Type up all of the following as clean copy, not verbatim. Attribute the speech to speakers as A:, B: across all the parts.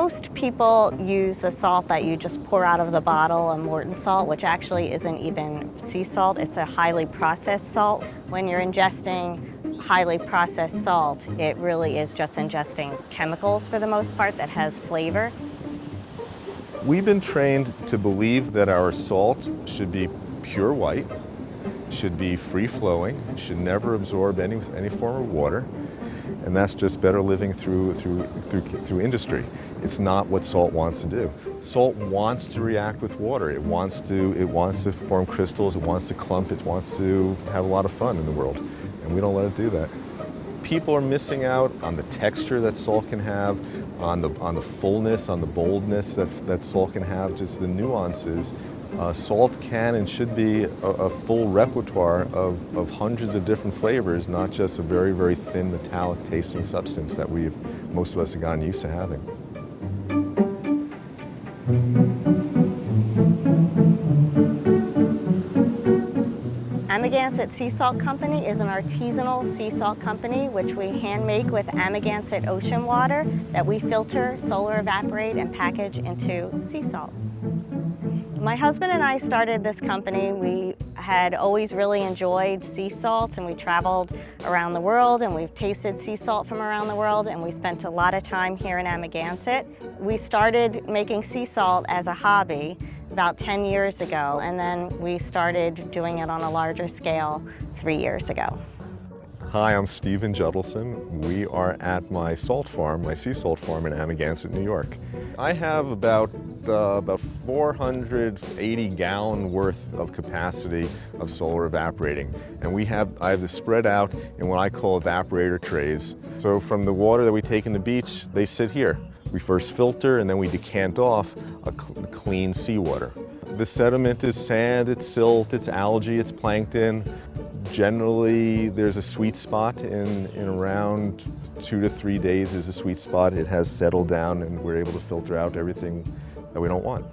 A: Most people use the salt that you just pour out of the bottle, a Morton salt, which actually isn't even sea salt. It's a highly processed salt. When you're ingesting highly processed salt, it really is just ingesting chemicals for the most part that has flavor.
B: We've been trained to believe that our salt should be pure white, should be free-flowing, should never absorb any form of water, and that's just better living through industry. It's not what salt wants to do. Salt wants to react with water. It wants to form crystals. It wants to clump. It wants to have a lot of fun in the world, and we don't let it do that. People are missing out on the texture that salt can have, on the fullness, on the boldness that salt can have, just the nuances. Salt can and should be a full repertoire of hundreds of different flavors, not just a very, very thin metallic tasting substance that most of us have gotten used to having.
A: Amagansett Sea Salt Company is an artisanal sea salt company which we hand make with Amagansett ocean water that we filter, solar evaporate, and package into sea salt. My husband and I started this company. We had always really enjoyed sea salts, and we traveled around the world and we've tasted sea salt from around the world, and we spent a lot of time here in Amagansett. We started making sea salt as a hobby about 10 years ago, and then we started doing it on a larger scale 3 years ago.
B: Hi, I'm Stephen Judelson. We are at my salt farm, my sea salt farm in Amagansett, New York. I have about 480 gallon worth of capacity of solar evaporating, and I have this spread out in what I call evaporator trays. So from the water that we take in the beach, they sit here. We first filter and then we decant off a clean seawater. The sediment is sand, it's silt, it's algae, it's plankton. Generally, there's a sweet spot in around 2 to 3 days is a sweet spot. It has settled down and we're able to filter out everything that we don't want.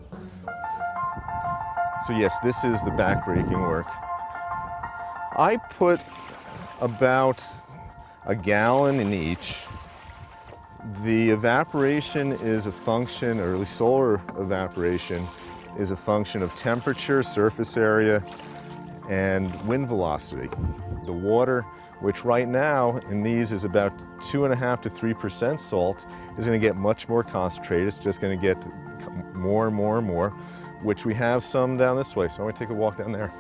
B: So yes, this is the backbreaking work. I put about a gallon in each. The evaporation is a function, or at least solar evaporation, is a function of temperature, surface area, and wind velocity. The water, which right now in these is about 2.5% to 3% salt, is going to get much more concentrated. It's just going to get more and more and more, which we have some down this way. So I'm going to take a walk down there.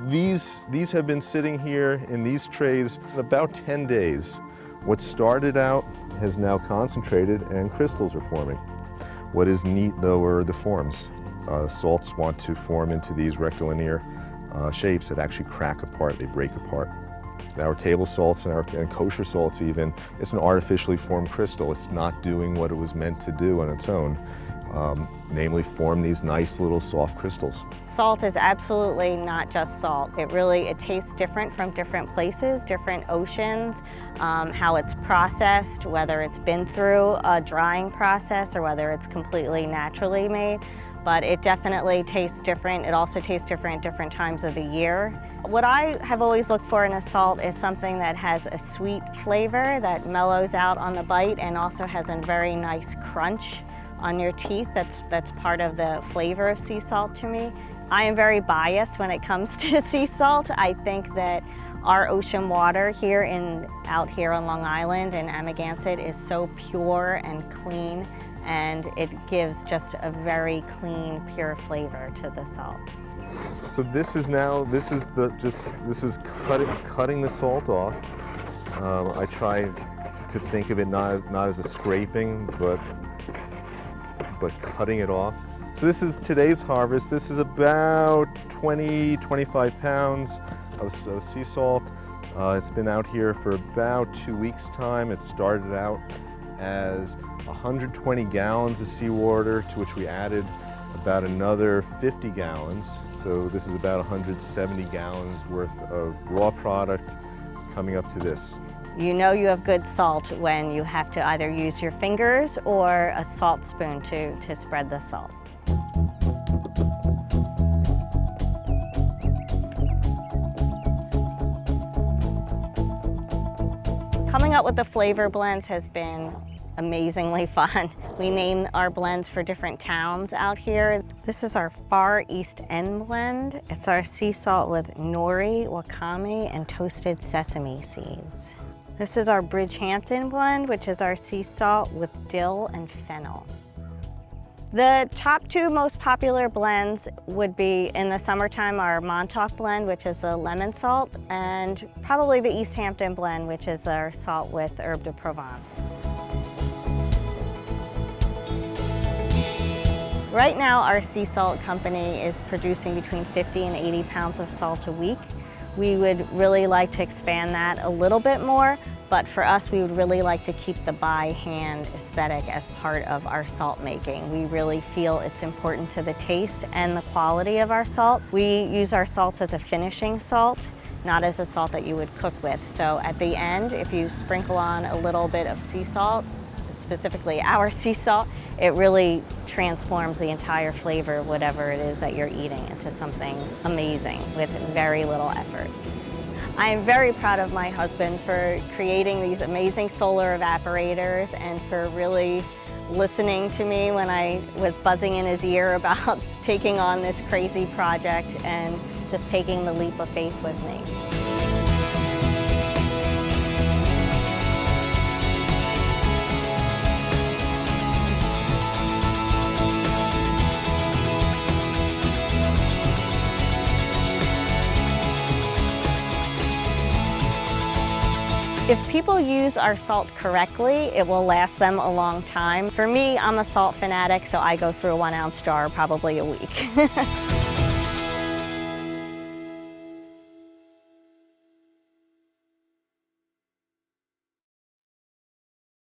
B: These have been sitting here in these trays about 10 days. What started out has now concentrated and crystals are forming. What is neat though are the forms. Salts want to form into these rectilinear shapes that actually crack apart, they break apart. Our table salts and kosher salts even, it's an artificially formed crystal. It's not doing what it was meant to do on its own, namely form these nice little soft crystals.
A: Salt is absolutely not just salt. It tastes different from different places, different oceans, how it's processed, whether it's been through a drying process or whether it's completely naturally made. But it definitely tastes different. It also tastes different at different times of the year. What I have always looked for in a salt is something that has a sweet flavor that mellows out on the bite and also has a very nice crunch on your teeth. That's part of the flavor of sea salt to me. I am very biased when it comes to sea salt. I think that our ocean water out here on Long Island in Amagansett is so pure and clean, and it gives just a very clean, pure flavor to the salt.
B: So this is cutting the salt off. I try to think of it not as a scraping, but cutting it off. So this is today's harvest. This is about 20-25 pounds of sea salt. It's been out here for about 2 weeks' time. It started out as 120 gallons of seawater, to which we added about another 50 gallons. So this is about 170 gallons worth of raw product coming up to this.
A: You know you have good salt when you have to either use your fingers or a salt spoon to spread the salt. Coming up with the flavor blends has been amazingly fun. We name our blends for different towns out here. This is our Far East End blend. It's our sea salt with nori, wakame, and toasted sesame seeds. This is our Bridgehampton blend, which is our sea salt with dill and fennel. The top two most popular blends would be in the summertime our Montauk blend, which is the lemon salt, and probably the East Hampton blend, which is our salt with herbe de Provence. Right now, our sea salt company is producing between 50 and 80 pounds of salt a week. We would really like to expand that a little bit more, but for us, we would really like to keep the by hand aesthetic as part of our salt making. We really feel it's important to the taste and the quality of our salt. We use our salts as a finishing salt, not as a salt that you would cook with. So at the end, if you sprinkle on a little bit of sea salt, specifically our sea salt, it really transforms the entire flavor of whatever it is that you're eating into something amazing with very little effort. I am very proud of my husband for creating these amazing solar evaporators and for really listening to me when I was buzzing in his ear about taking on this crazy project and just taking the leap of faith with me. If people use our salt correctly, it will last them a long time. For me, I'm a salt fanatic, so I go through a 1-ounce jar probably a week.